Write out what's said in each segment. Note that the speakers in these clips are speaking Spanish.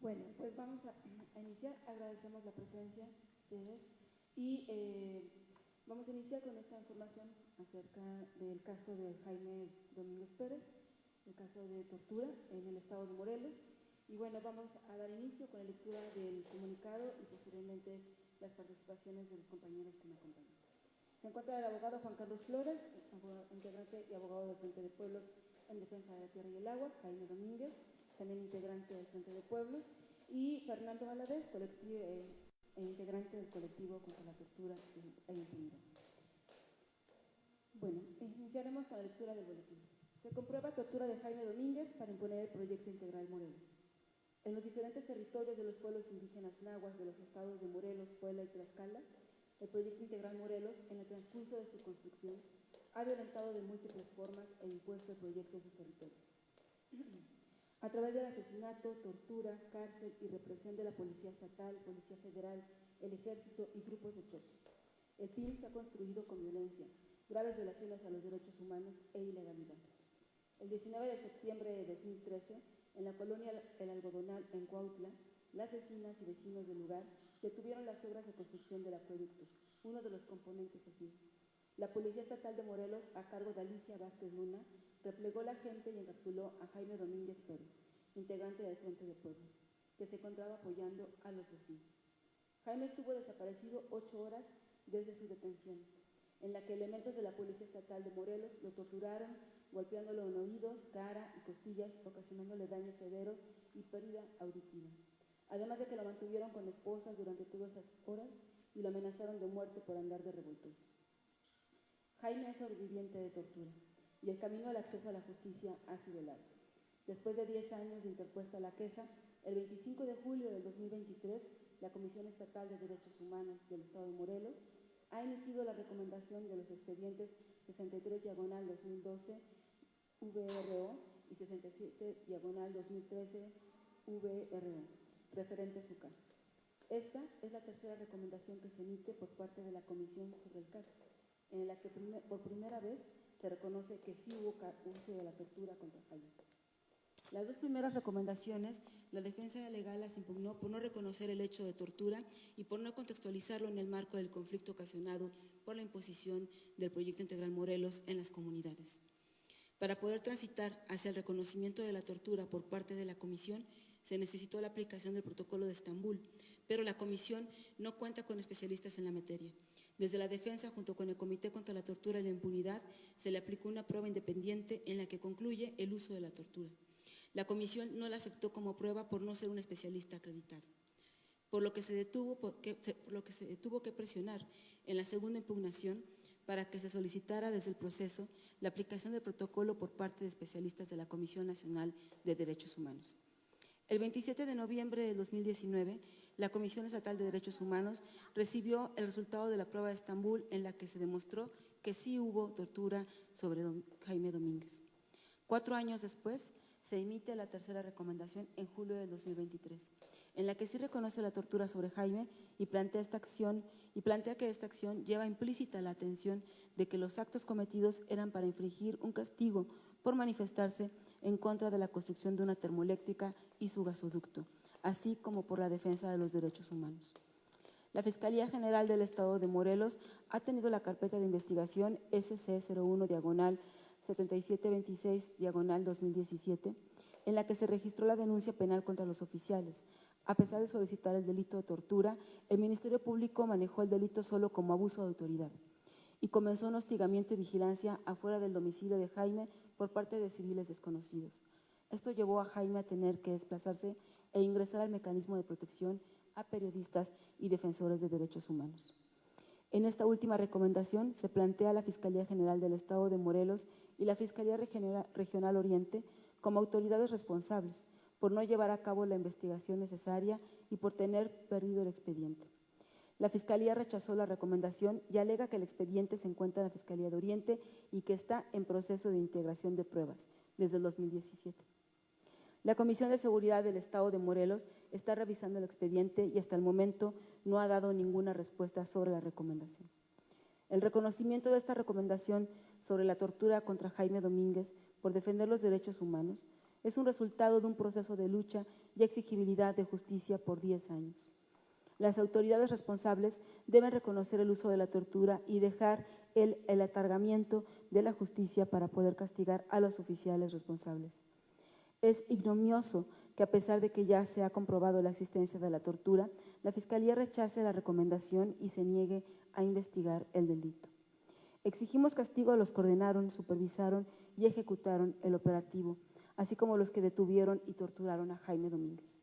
Bueno, pues vamos a iniciar. Agradecemos la presencia de ustedes y vamos a iniciar con esta información acerca del caso de Jaime Domínguez Pérez, el caso de tortura en el estado de Morelos. Y bueno, vamos a dar inicio con la lectura del comunicado y posteriormente las participaciones de los compañeros que me acompañan. Se encuentra el abogado Juan Carlos Flores, integrante y abogado del Frente de Pueblos en Defensa de la Tierra y el Agua, Jaime Domínguez, también integrante del Frente de Pueblos, y Fernando Valadez, integrante del colectivo contra la tortura e impunidad. Bueno, iniciaremos con la lectura del boletín. Se comprueba tortura de Jaime Domínguez para imponer el proyecto integral Morelos. En los diferentes territorios de los pueblos indígenas nahuas de los estados de Morelos, Puebla y Tlaxcala, el proyecto integral Morelos, en el transcurso de su construcción, ha violentado de múltiples formas e impuesto el proyecto en sus territorios. A través del asesinato, tortura, cárcel y represión de la Policía Estatal, Policía Federal, el Ejército y grupos de choque. El PIN se ha construido con violencia, graves violaciones a los derechos humanos e ilegalidad. El 19 de septiembre de 2013, en la colonia El Algodonal, en Cuautla, las vecinas y vecinos del lugar detuvieron las obras de construcción del acueducto, uno de los componentes del PIN. La Policía Estatal de Morelos, a cargo de Alicia Vázquez Luna, replegó la gente y encapsuló a Jaime Domínguez Pérez, integrante del Frente de Pueblos, que se encontraba apoyando a los vecinos. Jaime estuvo desaparecido 8 horas desde su detención, en la que elementos de la Policía Estatal de Morelos lo torturaron, golpeándolo en oídos, cara y costillas, ocasionándole daños severos y pérdida auditiva. Además de que lo mantuvieron con esposas durante todas esas horas y lo amenazaron de muerte por andar de revoltoso. Jaime es sobreviviente de tortura y el camino al acceso a la justicia ha sido largo. Después de 10 años de interpuesta la queja, el 25 de julio del 2023, la Comisión Estatal de Derechos Humanos del Estado de Morelos ha emitido la recomendación de los expedientes 63/2012 VRO y 67/2013 VRO, referente a su caso. Esta es la tercera recomendación que se emite por parte de la Comisión sobre el caso, en la que por primera vez se reconoce que sí hubo uso de la tortura contra Jaime. Las dos primeras recomendaciones, la defensa legal las impugnó por no reconocer el hecho de tortura y por no contextualizarlo en el marco del conflicto ocasionado por la imposición del proyecto integral Morelos en las comunidades. Para poder transitar hacia el reconocimiento de la tortura por parte de la Comisión, se necesitó la aplicación del Protocolo de Estambul, pero la Comisión no cuenta con especialistas en la materia. Desde la defensa, junto con el Comité contra la Tortura y la Impunidad, se le aplicó una prueba independiente en la que concluye el uso de la tortura. La Comisión no la aceptó como prueba por no ser un especialista acreditado, por lo que se tuvo que presionar en la segunda impugnación para que se solicitara desde el proceso la aplicación del protocolo por parte de especialistas de la Comisión Nacional de Derechos Humanos. El 27 de noviembre de 2019, la Comisión Estatal de Derechos Humanos recibió el resultado de la prueba de Estambul en la que se demostró que sí hubo tortura sobre Jaime Domínguez. 4 años después, se emite la tercera recomendación en julio de 2023, en la que sí reconoce la tortura sobre Jaime y plantea que esta acción lleva implícita la atención de que los actos cometidos eran para infligir un castigo por manifestarse en contra de la construcción de una termoeléctrica y su gasoducto, así como por la defensa de los derechos humanos. La Fiscalía General del Estado de Morelos ha tenido la carpeta de investigación SC01-7726-2017, en la que se registró la denuncia penal contra los oficiales. A pesar de solicitar el delito de tortura, el Ministerio Público manejó el delito solo como abuso de autoridad y comenzó un hostigamiento y vigilancia afuera del domicilio de Jaime por parte de civiles desconocidos. Esto llevó a Jaime a tener que desplazarse e ingresar al mecanismo de protección a periodistas y defensores de derechos humanos. En esta última recomendación se plantea a la Fiscalía General del Estado de Morelos y la Fiscalía Regional Oriente como autoridades responsables por no llevar a cabo la investigación necesaria y por tener perdido el expediente. La Fiscalía rechazó la recomendación y alega que el expediente se encuentra en la Fiscalía de Oriente y que está en proceso de integración de pruebas desde el 2017. La Comisión de Seguridad del Estado de Morelos está revisando el expediente y hasta el momento no ha dado ninguna respuesta sobre la recomendación. El reconocimiento de esta recomendación sobre la tortura contra Jaime Domínguez por defender los derechos humanos es un resultado de un proceso de lucha y exigibilidad de justicia por 10 años. Las autoridades responsables deben reconocer el uso de la tortura y dejar el atargamiento de la justicia para poder castigar a los oficiales responsables. Es ignominioso que, a pesar de que ya se ha comprobado la existencia de la tortura, la Fiscalía rechace la recomendación y se niegue a investigar el delito. Exigimos castigo a los que ordenaron, supervisaron y ejecutaron el operativo, así como los que detuvieron y torturaron a Jaime Domínguez.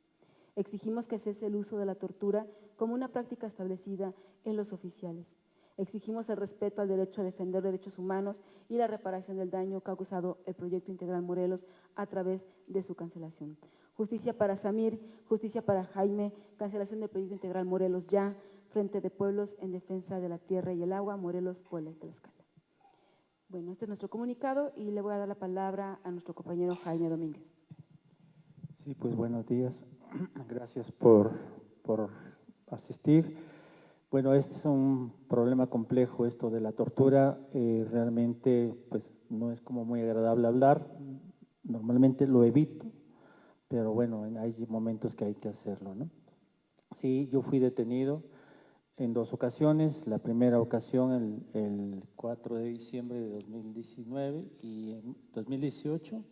Exigimos que cese el uso de la tortura como una práctica establecida en los oficiales. Exigimos el respeto al derecho a defender derechos humanos y la reparación del daño causado el Proyecto Integral Morelos a través de su cancelación. Justicia para Samir, justicia para Jaime, cancelación del Proyecto Integral Morelos ya, Frente de Pueblos en Defensa de la Tierra y el Agua, Morelos, Puebla y Tlaxcala. Bueno, este es nuestro comunicado y le voy a dar la palabra a nuestro compañero Jaime Domínguez. Sí, pues buenos días. Gracias por asistir. Bueno, este es un problema complejo, esto de la tortura. Realmente, pues, no es como muy agradable hablar. Normalmente lo evito, pero bueno, hay momentos que hay que hacerlo, ¿no? Sí, yo fui detenido en 2 ocasiones. La primera ocasión el 4 de diciembre de 2019 y en 2018.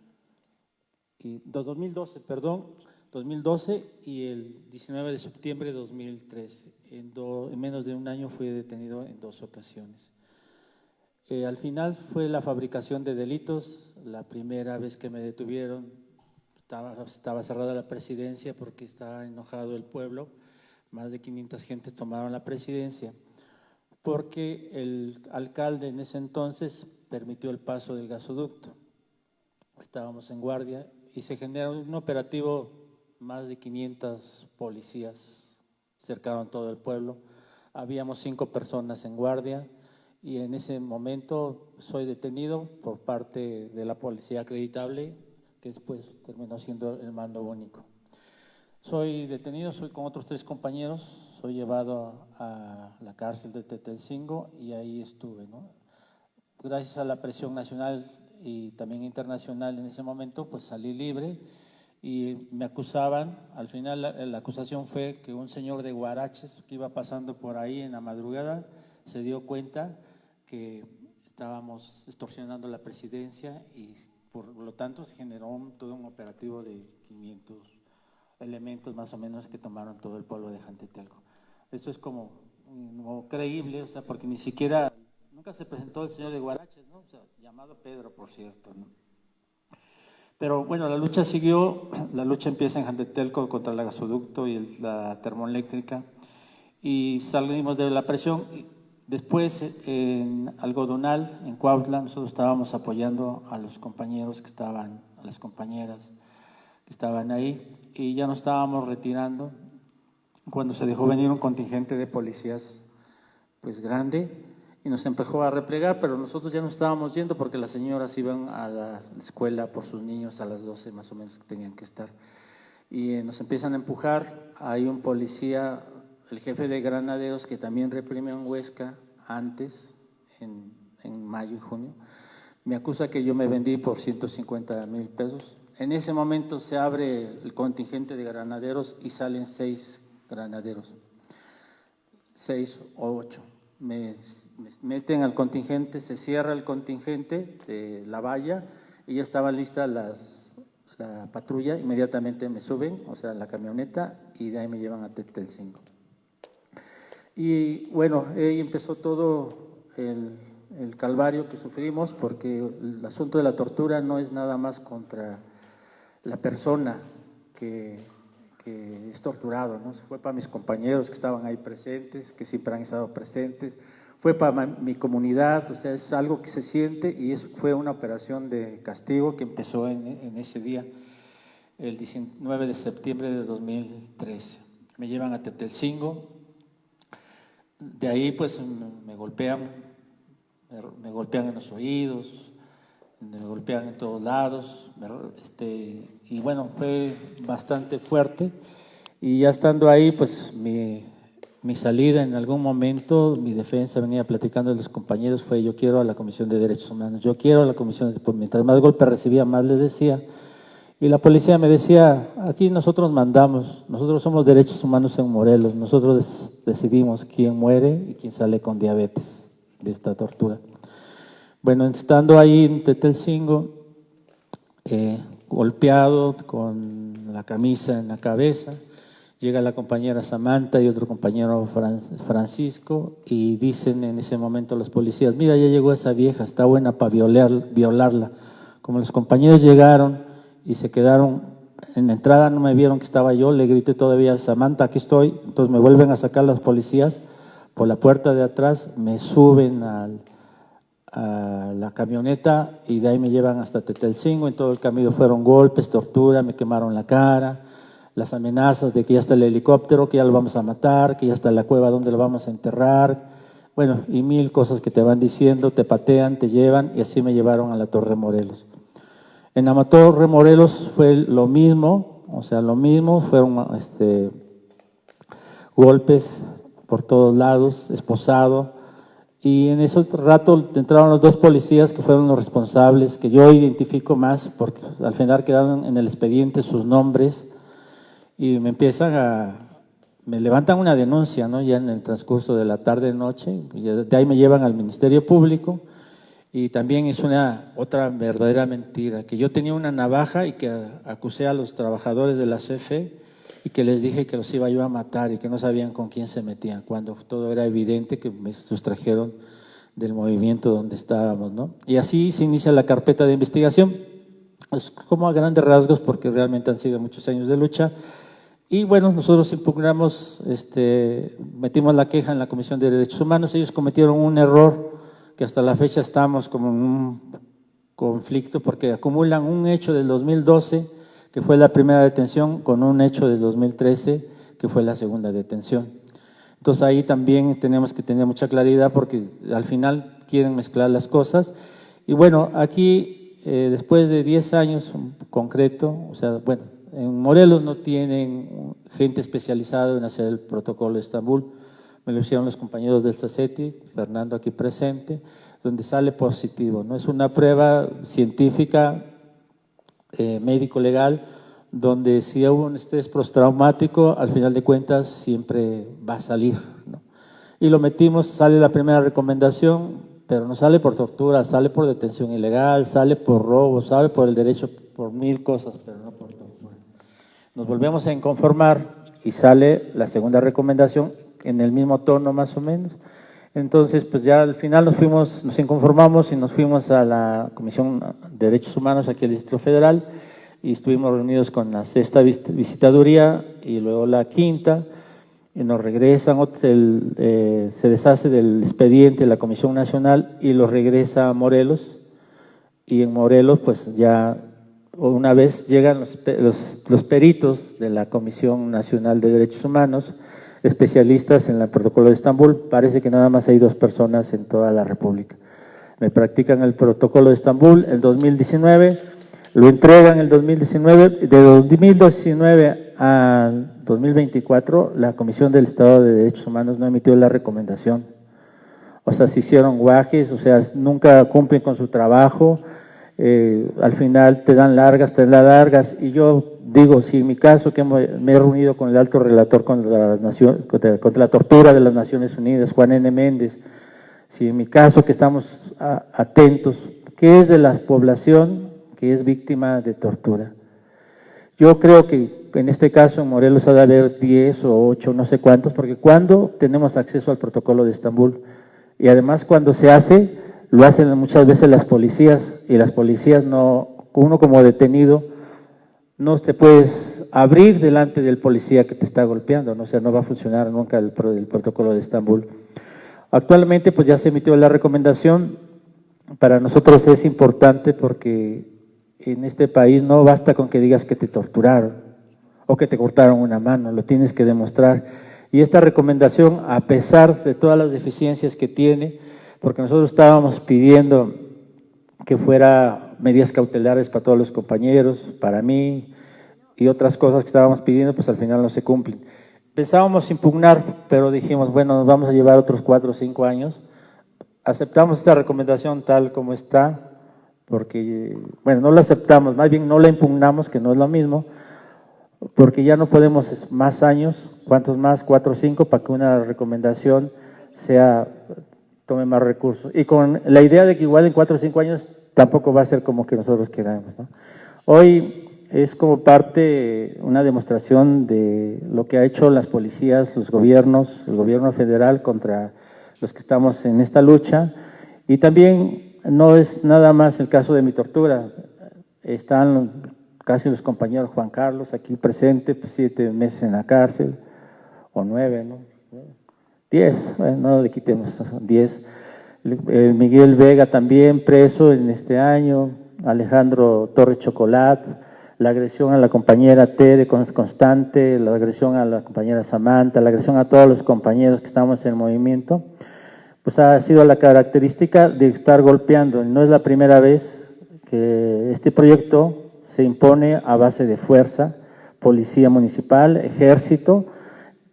Y 2012, perdón, 2012 y el 19 de septiembre de 2013. En menos de un año fui detenido en 2 ocasiones. Al final fue la fabricación de delitos. La primera vez que me detuvieron estaba cerrada la presidencia porque estaba enojado el pueblo. Más de 500 gentes tomaron la presidencia porque el alcalde en ese entonces permitió el paso del gasoducto. Estábamos en guardia y se generó un operativo, más de 500 policías cercaron todo el pueblo. Habíamos 5 personas en guardia y en ese momento soy detenido por parte de la policía acreditable, que después terminó siendo el mando único. Soy detenido, soy con otros 3 compañeros, soy llevado a la cárcel de Tetelcingo y ahí estuve, ¿no? Gracias a la presión nacional y también internacional en ese momento, pues salí libre y me acusaban. Al final la acusación fue que un señor de Guaraches que iba pasando por ahí en la madrugada se dio cuenta que estábamos extorsionando la presidencia y por lo tanto se generó todo un operativo de 500 elementos más o menos que tomaron todo el pueblo de Jantetelco. Esto es como no creíble, o sea, porque ni siquiera, nunca se presentó el señor de Guaraches, ¿no? O sea, llamado Pedro, por cierto, ¿no? Pero bueno, la lucha siguió, la lucha empieza en Jantetelco contra el gasoducto y la termoeléctrica y salimos de la presión. Después en Algodonal, en Cuautla, nosotros estábamos apoyando a los compañeros que estaban, a las compañeras que estaban ahí y ya nos estábamos retirando cuando se dejó venir un contingente de policías pues grande y nos empezó a replegar, pero nosotros ya no estábamos yendo porque las señoras iban a la escuela por sus niños a las 12 más o menos que tenían que estar. Y nos empiezan a empujar, hay un policía, el jefe de granaderos que también reprimió en Huesca antes, en mayo y junio, me acusa que yo me vendí por 150,000 pesos. En ese momento se abre el contingente de granaderos y salen 6 granaderos, 6 o 8. Me meten al contingente, se cierra el contingente de la valla y ya estaba lista la patrulla, inmediatamente me suben, o sea, la camioneta y de ahí me llevan a Tetelcingo. Y bueno, ahí empezó todo el calvario que sufrimos porque el asunto de la tortura no es nada más contra la persona que es torturado, ¿no? Fue para mis compañeros que estaban ahí presentes, que siempre han estado presentes, fue para mi comunidad, o sea, es algo que se siente y fue una operación de castigo que empezó en ese día, el 19 de septiembre de 2013. Me llevan a Tetelcingo, de ahí pues me golpean en los oídos, me golpean en todos lados, y bueno, fue bastante fuerte. Y ya estando ahí, pues mi salida en algún momento, mi defensa, venía platicando de los compañeros, fue yo quiero a la Comisión de Derechos Humanos, yo quiero a la Comisión de... Pues, mientras más golpes recibía, más les decía. Y la policía me decía, aquí nosotros mandamos, nosotros somos derechos humanos en Morelos, nosotros decidimos quién muere y quién sale con diabetes de esta tortura. Bueno, estando ahí en Tetelcingo, golpeado con la camisa en la cabeza, llega la compañera Samantha y otro compañero Francisco y dicen en ese momento los policías, mira, ya llegó esa vieja, está buena para violarla. Como los compañeros llegaron y se quedaron en la entrada, no me vieron que estaba yo, le grité todavía, Samantha, aquí estoy. Entonces me vuelven a sacar los policías por la puerta de atrás, me suben a la camioneta y de ahí me llevan hasta Tetelcingo. En todo el camino fueron golpes, tortura, me quemaron la cara, las amenazas de que ya está el helicóptero, que ya lo vamos a matar, que ya está la cueva donde lo vamos a enterrar, bueno, y mil cosas que te van diciendo, te patean, te llevan, y así me llevaron a la Torre Morelos. En la Torre Morelos fue lo mismo, o sea, lo mismo, fueron golpes por todos lados, esposado, y en ese rato entraron los dos policías que fueron los responsables, que yo identifico más, porque al final quedaron en el expediente sus nombres, y me levantan una denuncia, ¿no? Ya en el transcurso de la tarde-noche, de ahí me llevan al Ministerio Público, y también es otra verdadera mentira, que yo tenía una navaja y que acusé a los trabajadores de la CFE y que les dije que los iba yo a matar y que no sabían con quién se metían, cuando todo era evidente que me sustrajeron del movimiento donde estábamos, ¿no? Y así se inicia la carpeta de investigación, es como a grandes rasgos porque realmente han sido muchos años de lucha. Y bueno, nosotros impugnamos, metimos la queja en la Comisión de Derechos Humanos, ellos cometieron un error que hasta la fecha estamos como en un conflicto porque acumulan un hecho del 2012, que fue la primera detención, con un hecho del 2013, que fue la segunda detención. Entonces ahí también tenemos que tener mucha claridad porque al final quieren mezclar las cosas. Y bueno, aquí después de 10 años en concreto, o sea, bueno, en Morelos no tienen gente especializada en hacer el protocolo de Estambul, me lo hicieron los compañeros del SACETI, Fernando aquí presente, donde sale positivo, ¿no? Es una prueba científica, médico-legal, donde si hubo un estrés postraumático, al final de cuentas siempre va a salir, ¿no? Y lo metimos, sale la primera recomendación, pero no sale por tortura, sale por detención ilegal, sale por robo, sale por el derecho, por mil cosas, pero no por tortura. Nos volvemos a inconformar y sale la segunda recomendación en el mismo tono más o menos. Entonces, pues ya al final nos inconformamos y nos fuimos a la Comisión de Derechos Humanos aquí al Distrito Federal y estuvimos reunidos con la sexta visitaduría y luego la quinta, y nos regresan, se deshace del expediente de la Comisión Nacional y lo regresa a Morelos, y en Morelos pues ya una vez llegan los peritos de la Comisión Nacional de Derechos Humanos, especialistas en el protocolo de Estambul, parece que nada más hay 2 personas en toda la República. Me practican el protocolo de Estambul en 2019, lo entregan en el 2019, de 2019 a 2024 la Comisión del Estado de Derechos Humanos no emitió la recomendación. O sea, se hicieron guajes, o sea, nunca cumplen con su trabajo, al final te dan largas, y yo digo, si en mi caso que me he reunido con el alto relator contra la tortura de las Naciones Unidas, Juan N. Méndez, si en mi caso que estamos atentos, ¿qué es de la población que es víctima de tortura? Yo creo que en este caso en Morelos ha de haber 10 o 8, no sé cuántos, porque cuando tenemos acceso al protocolo de Estambul, y además cuando se hace, lo hacen muchas veces las policías, y las policías no, uno como detenido, no te puedes abrir delante del policía que te está golpeando, ¿no? O sea, no va a funcionar nunca el protocolo de Estambul. Actualmente pues ya se emitió la recomendación, para nosotros es importante porque en este país no basta con que digas que te torturaron o que te cortaron una mano, lo tienes que demostrar. Y esta recomendación, a pesar de todas las deficiencias que tiene, porque nosotros estábamos pidiendo que fuera medidas cautelares para todos los compañeros, para mí, y otras cosas que estábamos pidiendo, pues al final no se cumplen. Pensábamos impugnar, pero dijimos, bueno, nos vamos a llevar otros 4 o 5 años. Aceptamos esta recomendación tal como está, porque, bueno, no la aceptamos, más bien no la impugnamos, que no es lo mismo, porque ya no podemos más años, ¿cuántos más? 4 o 5, para que una recomendación tome más recursos. Y con la idea de que igual en 4 o 5 años tampoco va a ser como que nosotros queramos, ¿no? Hoy es como parte, una demostración de lo que ha hecho las policías, los gobiernos, el gobierno federal contra los que estamos en esta lucha. Y también no es nada más el caso de mi tortura. Están casi los compañeros Juan Carlos aquí presente, pues 7 meses en la cárcel, o 9, ¿no? 10, bueno, no le quitemos 10. Miguel Vega también preso en este año, Alejandro Torres Chocolat, la agresión a la compañera Tere constante, la agresión a la compañera Samantha, la agresión a todos los compañeros que estamos en el movimiento, pues ha sido la característica de estar golpeando. No es la primera vez que este proyecto se impone a base de fuerza, policía municipal, ejército,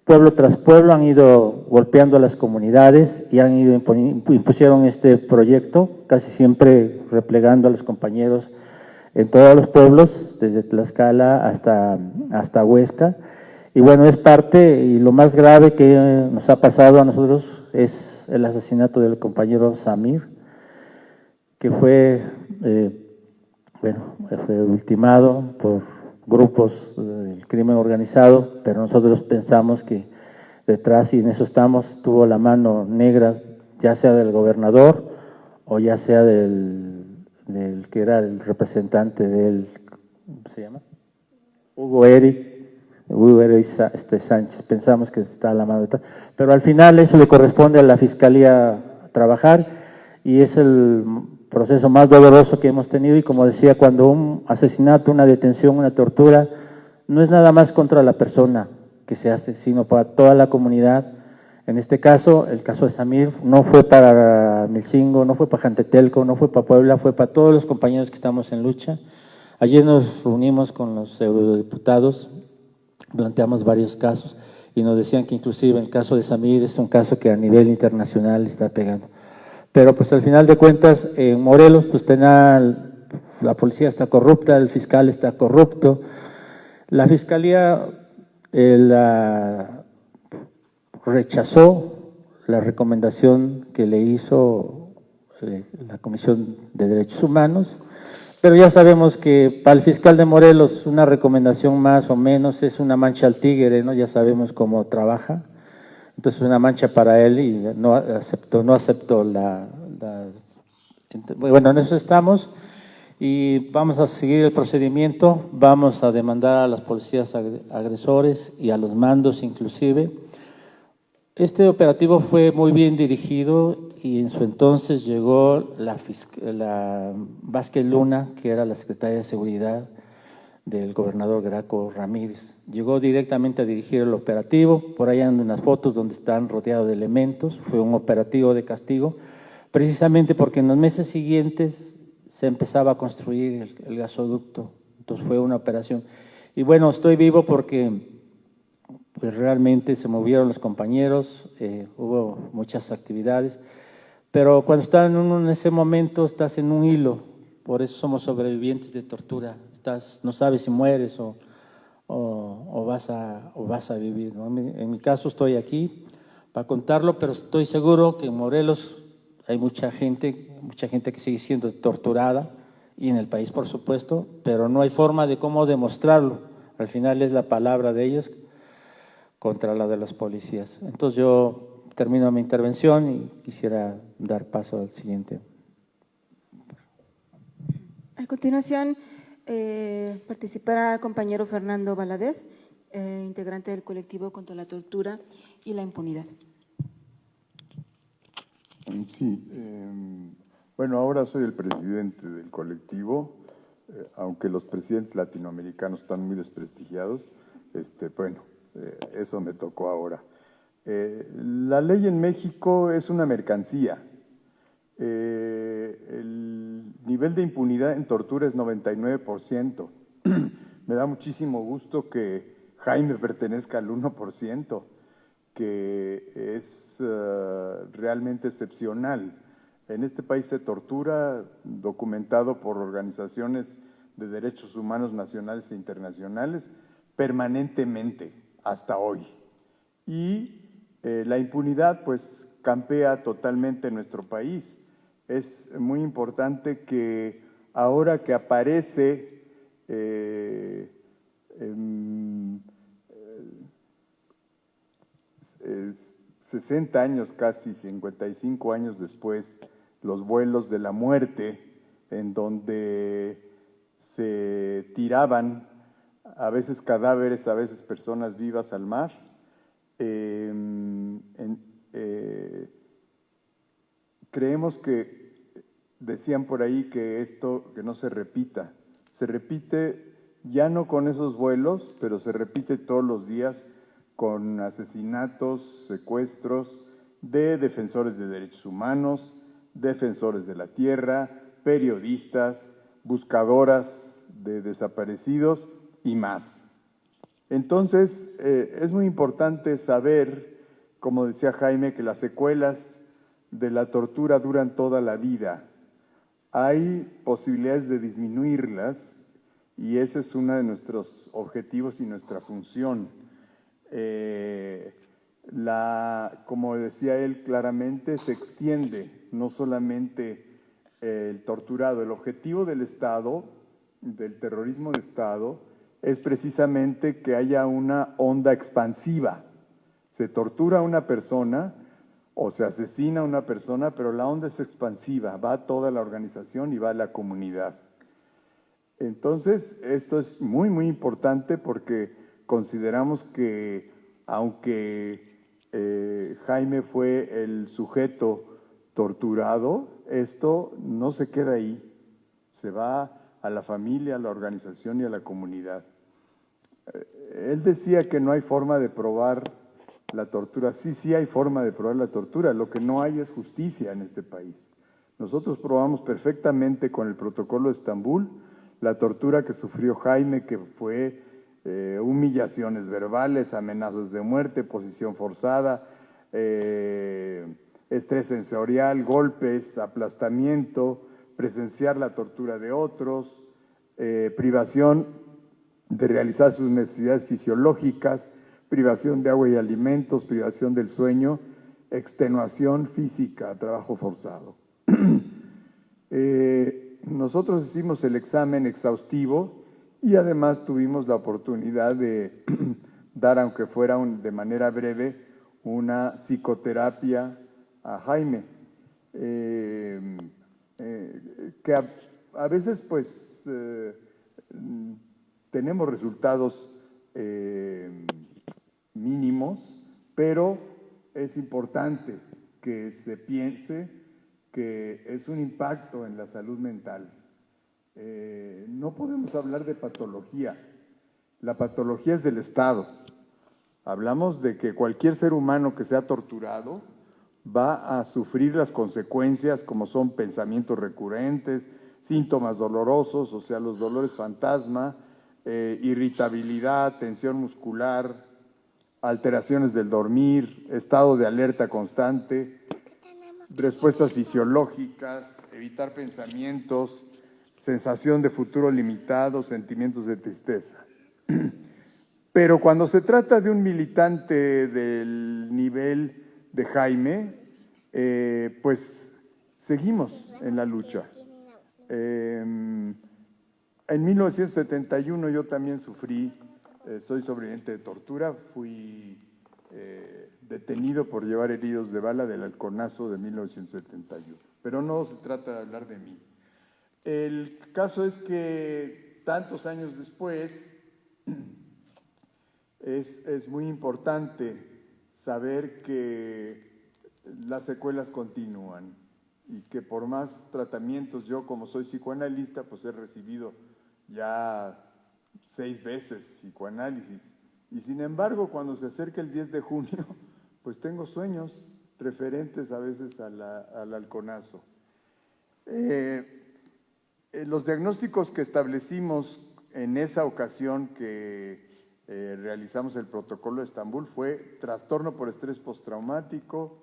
pueblo tras pueblo han ido golpeando a las comunidades y impusieron este proyecto, casi siempre replegando a los compañeros en todos los pueblos, desde Tlaxcala hasta Huesca. Y bueno, es parte, y lo más grave que nos ha pasado a nosotros es el asesinato del compañero Samir, que fue ultimado por grupos del crimen organizado, pero nosotros pensamos que detrás, y en eso estamos, tuvo la mano negra, ya sea del gobernador o ya sea del que era el representante del, ¿cómo se llama? Hugo Eric Sánchez. Pensamos que está a la mano detrás, pero al final eso le corresponde a la Fiscalía trabajar, y es el proceso más doloroso que hemos tenido. Y como decía, cuando un asesinato, una detención, una tortura, no es nada más contra la persona que se hace, sino para toda la comunidad. En este caso, el caso de Samir, no fue para Milcingo, no fue para Jantetelco, no fue para Puebla, fue para todos los compañeros que estamos en lucha. Ayer nos reunimos con los eurodiputados, planteamos varios casos y nos decían que inclusive el caso de Samir es un caso que a nivel internacional está pegando. Pero pues al final de cuentas, en Morelos, pues la policía está corrupta, el fiscal está corrupto. La fiscalía rechazó la recomendación que le hizo la Comisión de Derechos Humanos, pero ya sabemos que para el fiscal de Morelos una recomendación más o menos es una mancha al tigre, ¿no? Ya sabemos cómo trabaja. Entonces una mancha para él y no aceptó bueno, en eso estamos y vamos a seguir el procedimiento, vamos a demandar a los policías agresores y a los mandos inclusive. Este operativo fue muy bien dirigido y en su entonces llegó la Vázquez Luna, que era la secretaria de Seguridad del gobernador Graco Ramírez. Llegó directamente a dirigir el operativo, por ahí andan unas fotos donde están rodeados de elementos, fue un operativo de castigo, precisamente porque en los meses siguientes se empezaba a construir el gasoducto, entonces fue una operación. Y bueno, estoy vivo porque pues realmente se movieron los compañeros, hubo muchas actividades, pero cuando estás en ese momento estás en un hilo, por eso somos sobrevivientes de tortura. No sabes si mueres o vas a vivir, ¿no? En mi caso estoy aquí para contarlo, pero estoy seguro que en Morelos hay mucha gente que sigue siendo torturada, y en el país por supuesto, pero no hay forma de cómo demostrarlo. Al final es la palabra de ellos contra la de los policías. Entonces yo termino mi intervención y quisiera dar paso al siguiente. A continuación, participará el compañero Fernando Valadez, integrante del colectivo contra la tortura y la impunidad. Sí, bueno, ahora soy el presidente del colectivo, aunque los presidentes latinoamericanos están muy desprestigiados, bueno, eso me tocó ahora. La ley en México es una mercancía. El nivel de impunidad en tortura es 99%. Me da muchísimo gusto que Jaime pertenezca al 1%, que es realmente excepcional. En este país se tortura, documentado por organizaciones de derechos humanos nacionales e internacionales, permanentemente, hasta hoy. Y la impunidad, pues, campea totalmente en nuestro país. Es muy importante que ahora que aparece 60 años, casi 55 años después, los vuelos de la muerte, en donde se tiraban a veces cadáveres, a veces personas vivas al mar. Creemos que, decían por ahí, que esto que no se repita. Se repite ya no con esos vuelos, pero se repite todos los días con asesinatos, secuestros de defensores de derechos humanos, defensores de la tierra, periodistas, buscadoras de desaparecidos y más. Entonces, es muy importante saber, como decía Jaime, que las secuelas de la tortura duran toda la vida. Hay posibilidades de disminuirlas y ese es uno de nuestros objetivos y nuestra función. Como decía él claramente, se extiende no solamente el torturado. El objetivo del Estado, del terrorismo de Estado, es precisamente que haya una onda expansiva. Se tortura a una persona o se asesina a una persona, pero la onda es expansiva, va a toda la organización y va a la comunidad. Entonces, esto es muy, muy importante porque consideramos que, aunque Jaime fue el sujeto torturado, esto no se queda ahí, se va a la familia, a la organización y a la comunidad. Él decía que no hay forma de probar la tortura. Sí hay forma de probar la tortura, lo que no hay es justicia en este país. Nosotros probamos perfectamente con el protocolo de Estambul la tortura que sufrió Jaime, que fue humillaciones verbales, amenazas de muerte, posición forzada, estrés sensorial, golpes, aplastamiento, presenciar la tortura de otros, privación de realizar sus necesidades fisiológicas, privación de agua y alimentos, privación del sueño, extenuación física, trabajo forzado. Nosotros hicimos el examen exhaustivo y además tuvimos la oportunidad de dar, aunque fuera de manera breve, una psicoterapia a Jaime, que a veces pues tenemos resultados mínimos, pero es importante que se piense que es un impacto en la salud mental. No podemos hablar de patología. La patología es del Estado. Hablamos de que cualquier ser humano que sea torturado va a sufrir las consecuencias, como son pensamientos recurrentes, síntomas dolorosos, o sea, los dolores fantasma, irritabilidad, tensión muscular, alteraciones del dormir, estado de alerta constante, respuestas fisiológicas, evitar pensamientos, sensación de futuro limitado, sentimientos de tristeza. Pero cuando se trata de un militante del nivel de Jaime, pues seguimos en la lucha. En 1971 yo también sufrí, soy sobreviviente de tortura, fui detenido por llevar heridos de bala del halconazo de 1971. Pero no se trata de hablar de mí. El caso es que tantos años después es muy importante saber que las secuelas continúan y que por más tratamientos, yo como soy psicoanalista, pues he recibido ya 6 veces psicoanálisis. Y sin embargo, cuando se acerca el 10 de junio, pues tengo sueños referentes a veces al halconazo. Los diagnósticos que establecimos en esa ocasión que realizamos el protocolo de Estambul fue trastorno por estrés postraumático,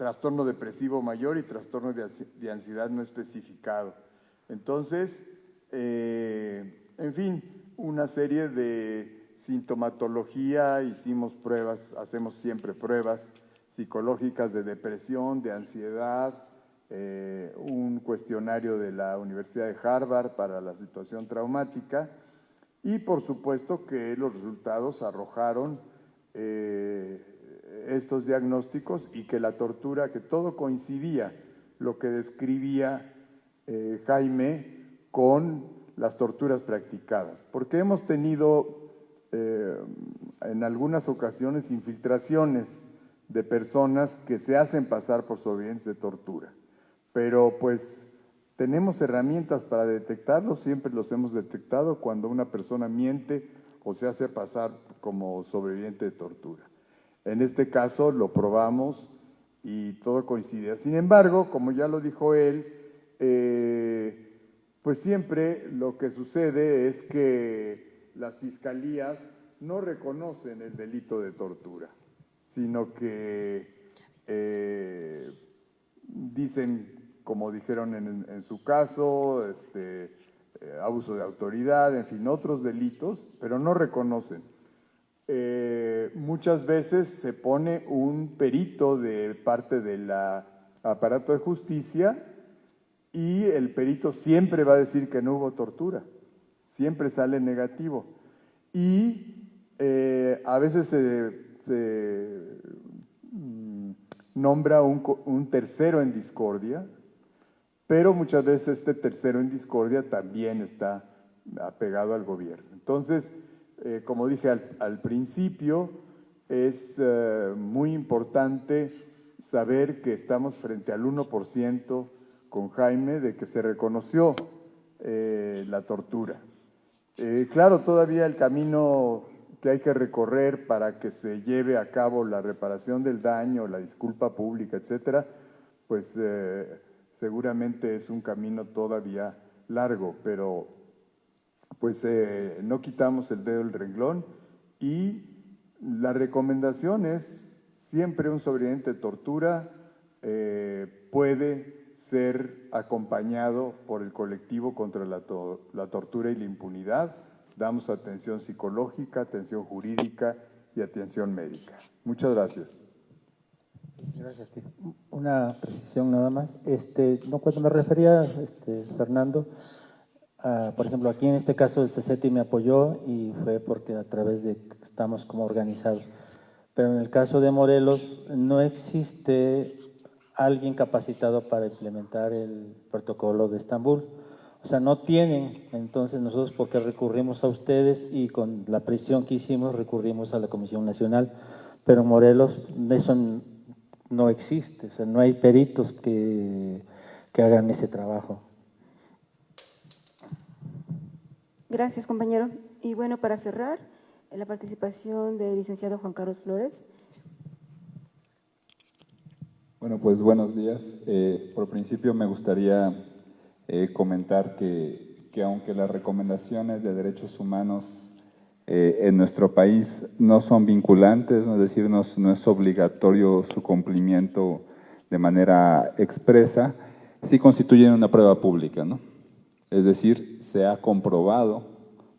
trastorno depresivo mayor y trastorno de ansiedad no especificado. Entonces, en fin, una serie de sintomatología, hicimos pruebas, hacemos siempre pruebas psicológicas de depresión, de ansiedad, un cuestionario de la Universidad de Harvard para la situación traumática y por supuesto que los resultados arrojaron estos diagnósticos y que la tortura, que todo coincidía, lo que describía Jaime con las torturas practicadas, porque hemos tenido en algunas ocasiones infiltraciones de personas que se hacen pasar por sobrevivientes de tortura, pero pues tenemos herramientas para detectarlos, siempre los hemos detectado cuando una persona miente o se hace pasar como sobreviviente de tortura. En este caso lo probamos y todo coincidía. Sin embargo, como ya lo dijo él, pues siempre lo que sucede es que las fiscalías no reconocen el delito de tortura, sino que dicen, como dijeron en su caso, abuso de autoridad, en fin, otros delitos, pero no reconocen. Muchas veces se pone un perito de parte del aparato de justicia y el perito siempre va a decir que no hubo tortura, siempre sale negativo. Y a veces se nombra un tercero en discordia, pero muchas veces este tercero en discordia también está apegado al gobierno. Entonces, como dije al principio, es muy importante saber que estamos frente al 1% con Jaime de que se reconoció la tortura. Claro, todavía el camino que hay que recorrer para que se lleve a cabo la reparación del daño, la disculpa pública, etcétera, pues seguramente es un camino todavía largo, pero pues no quitamos el dedo del renglón y la recomendación es siempre un sobreviviente de tortura puede ser acompañado por el colectivo contra la tortura y la impunidad. Damos atención psicológica, atención jurídica y atención médica. Muchas gracias. Gracias. Una precisión nada más. No, cuando me refería, Fernando, por ejemplo, aquí en este caso el CECETI me apoyó y fue porque a través de estamos como organizados. Pero en el caso de Morelos no existe alguien capacitado para implementar el protocolo de Estambul. O sea, no tienen. Entonces nosotros, porque recurrimos a ustedes y con la presión que hicimos recurrimos a la Comisión Nacional, pero en Morelos eso no existe, o sea, no hay peritos que hagan ese trabajo. Gracias, compañero. Y bueno, para cerrar, la participación del licenciado Juan Carlos Flores. Bueno, pues buenos días. Por principio me gustaría comentar que aunque las recomendaciones de derechos humanos en nuestro país no son vinculantes, es decir, no es obligatorio su cumplimiento de manera expresa, sí constituyen una prueba pública, ¿no? Es decir, se ha comprobado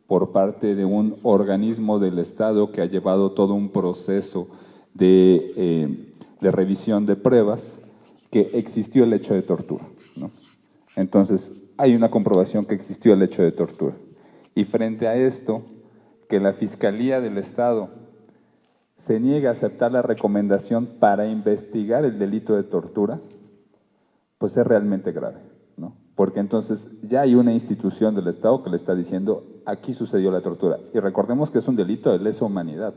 por parte de un organismo del Estado que ha llevado todo un proceso de revisión de pruebas que existió el hecho de tortura, ¿no? Entonces, hay una comprobación que existió el hecho de tortura. Y frente a esto, que la Fiscalía del Estado se niegue a aceptar la recomendación para investigar el delito de tortura, pues es realmente grave, ¿no? Porque entonces ya hay una institución del Estado que le está diciendo, aquí sucedió la tortura. Y recordemos que es un delito de lesa humanidad,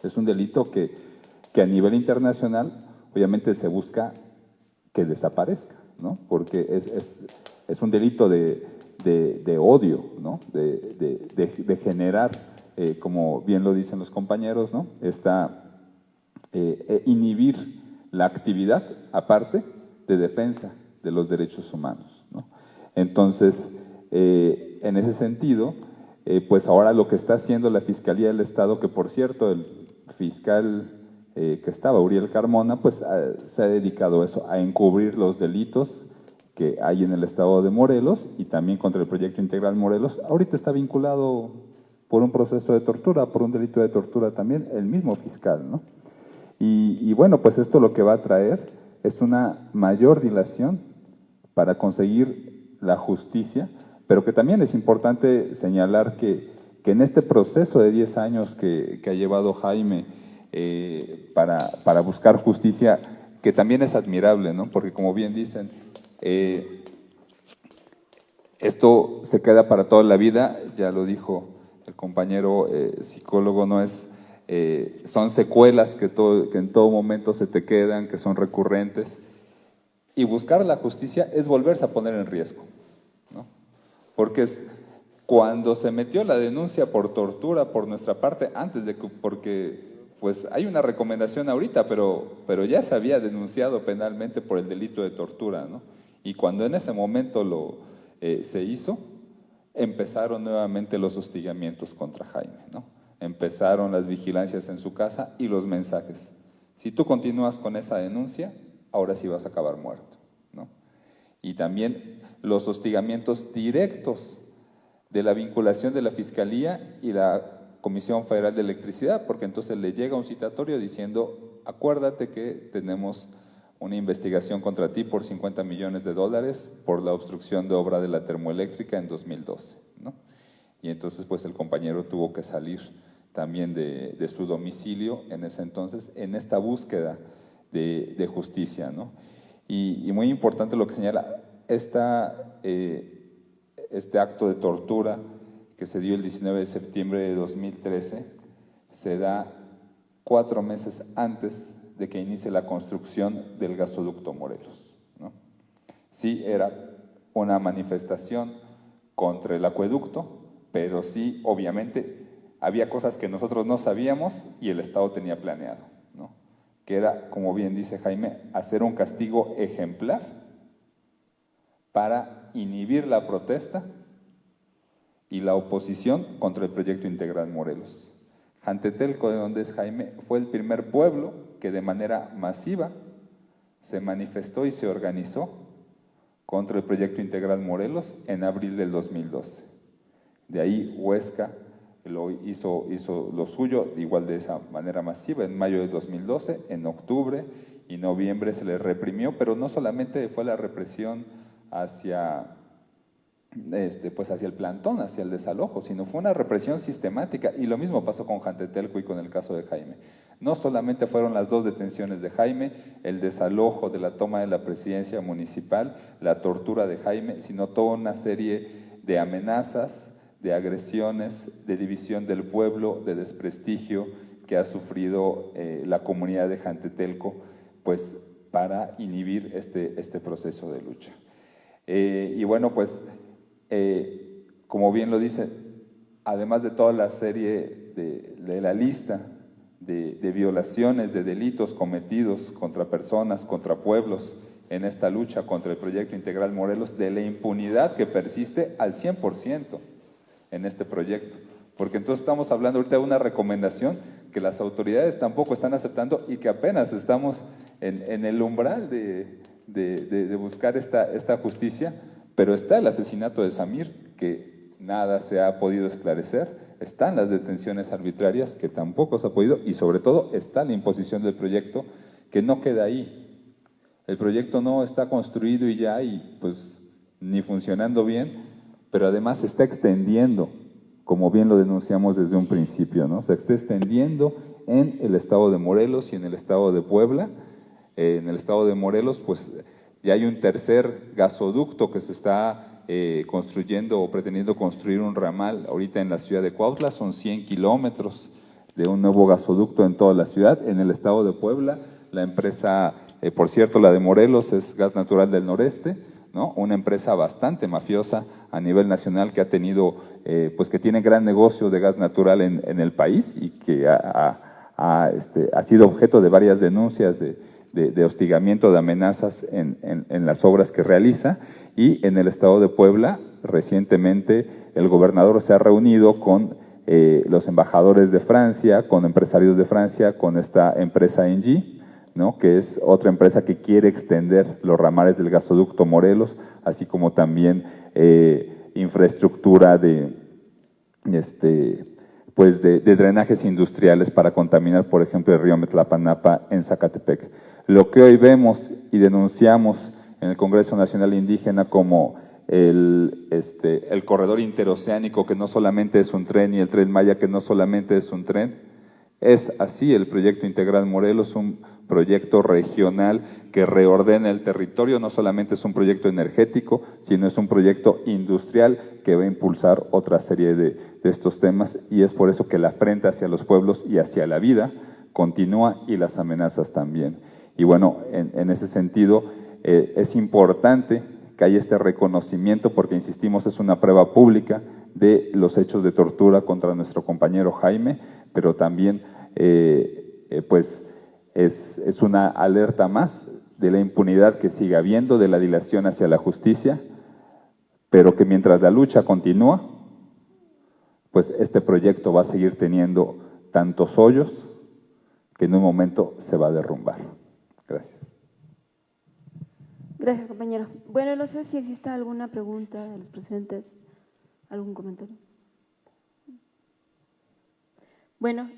es un delito que a nivel internacional obviamente se busca que desaparezca, ¿no? Porque es un delito de odio, ¿no? De generar, como bien lo dicen los compañeros, ¿no? Inhibir la actividad, aparte de defensa de los derechos humanos, ¿no? Entonces, en ese sentido, pues ahora lo que está haciendo la Fiscalía del Estado, que por cierto, el fiscal que estaba, Uriel Carmona, pues se ha dedicado a eso, a encubrir los delitos que hay en el estado de Morelos y también contra el Proyecto Integral Morelos. Ahorita está vinculado por un proceso de tortura, por un delito de tortura también, el mismo fiscal, ¿no? Y bueno, pues esto lo que va a traer es una mayor dilación para conseguir la justicia, pero que también es importante señalar que en este proceso de 10 años que ha llevado Jaime para buscar justicia, que también es admirable, ¿no? Porque como bien dicen, esto se queda para toda la vida, ya lo dijo el compañero psicólogo, no es, son secuelas que en todo momento se te quedan, que son recurrentes, y buscar la justicia es volverse a poner en riesgo, ¿no? Porque cuando se metió la denuncia por tortura por nuestra parte, porque pues hay una recomendación ahorita, pero ya se había denunciado penalmente por el delito de tortura, ¿no? Y cuando en ese momento se hizo, empezaron nuevamente los hostigamientos contra Jaime, ¿no? Empezaron las vigilancias en su casa y los mensajes. Si tú continúas con esa denuncia, ahora sí vas a acabar muerto, ¿no? Y también los hostigamientos directos de la vinculación de la Fiscalía y la Comisión Federal de Electricidad, porque entonces le llega un citatorio diciendo, acuérdate que tenemos una investigación contra ti por $50 millones por la obstrucción de obra de la termoeléctrica en 2012, ¿no? Y entonces pues el compañero tuvo que salir también de su domicilio en ese entonces, en esta búsqueda de justicia, ¿no? Y muy importante lo que señala, este acto de tortura que se dio el 19 de septiembre de 2013, se da 4 meses antes de que inicie la construcción del gasoducto Morelos, ¿no? Sí, era una manifestación contra el acueducto, pero sí, obviamente, había cosas que nosotros no sabíamos y el Estado tenía planeado, ¿no? Que era, como bien dice Jaime, hacer un castigo ejemplar para inhibir la protesta y la oposición contra el Proyecto Integral Morelos. Jantetelco, de donde es Jaime, fue el primer pueblo que de manera masiva se manifestó y se organizó contra el Proyecto Integral Morelos en abril del 2012. De ahí Huesca hizo lo suyo, igual de esa manera masiva, en mayo de 2012, en octubre y noviembre se le reprimió, pero no solamente fue la represión hacia el plantón, hacia el desalojo, sino fue una represión sistemática, y lo mismo pasó con Jantetelco y con el caso de Jaime. No solamente fueron las 2 detenciones de Jaime, el desalojo de la toma de la presidencia municipal, la tortura de Jaime, sino toda una serie de amenazas, de agresiones, de división del pueblo, de desprestigio que ha sufrido la comunidad de Jantetelco, pues para inhibir este proceso de lucha. Y bueno, pues como bien lo dice, además de toda la serie de la lista de violaciones, de delitos cometidos contra personas, contra pueblos en esta lucha contra el Proyecto Integral Morelos, de la impunidad que persiste al 100% en este proyecto, porque entonces estamos hablando ahorita de una recomendación que las autoridades tampoco están aceptando y que apenas estamos en el umbral de buscar esta justicia, pero está el asesinato de Samir, que nada se ha podido esclarecer, están las detenciones arbitrarias, que tampoco se ha podido, y sobre todo está la imposición del proyecto, que no queda ahí. El proyecto no está construido y ya, y pues ni funcionando bien, pero además se está extendiendo, como bien lo denunciamos desde un principio, ¿no? Se está extendiendo en el estado de Morelos y en el estado de Puebla. En el estado de Morelos, pues ya hay un tercer gasoducto que se está construyendo o pretendiendo construir un ramal ahorita en la ciudad de Cuautla. Son 100 kilómetros de un nuevo gasoducto en toda la ciudad. En el estado de Puebla, la empresa, por cierto, la de Morelos es Gas Natural del Noreste, ¿no? Una empresa bastante mafiosa a nivel nacional que ha tenido, pues que tiene gran negocio de gas natural en el país y que ha sido objeto de varias denuncias de hostigamiento, de amenazas en las obras que realiza. Y en el estado de Puebla, recientemente el gobernador se ha reunido con los embajadores de Francia, con empresarios de Francia, con esta empresa Engie, ¿no? Que es otra empresa que quiere extender los ramales del gasoducto Morelos, así como también infraestructura de drenajes industriales para contaminar, por ejemplo, el río Metlapanapa en Zacatepec. Lo que hoy vemos y denunciamos en el Congreso Nacional Indígena como el corredor interoceánico, que no solamente es un tren, y el Tren Maya, que no solamente es un tren, es así el proyecto Integral Morelos, un proyecto regional que reordena el territorio, no solamente es un proyecto energético, sino es un proyecto industrial que va a impulsar otra serie de estos temas, y es por eso que la afrenta hacia los pueblos y hacia la vida continúa, y las amenazas también. Y bueno, en ese sentido es importante que haya este reconocimiento, porque insistimos, es una prueba pública de los hechos de tortura contra nuestro compañero Jaime, pero también pues es una alerta más de la impunidad que sigue habiendo, de la dilación hacia la justicia, pero que mientras la lucha continúa, pues este proyecto va a seguir teniendo tantos hoyos que en un momento se va a derrumbar. Gracias. Gracias, compañero. Bueno, no sé si existe alguna pregunta de los presentes, algún comentario. Bueno,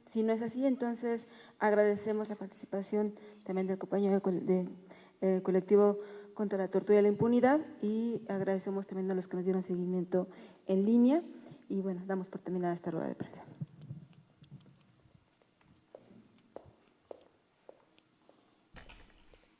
si no es así, entonces agradecemos la participación también del compañero del colectivo contra la tortura y la impunidad, y agradecemos también a los que nos dieron seguimiento en línea, y bueno, damos por terminada esta rueda de prensa.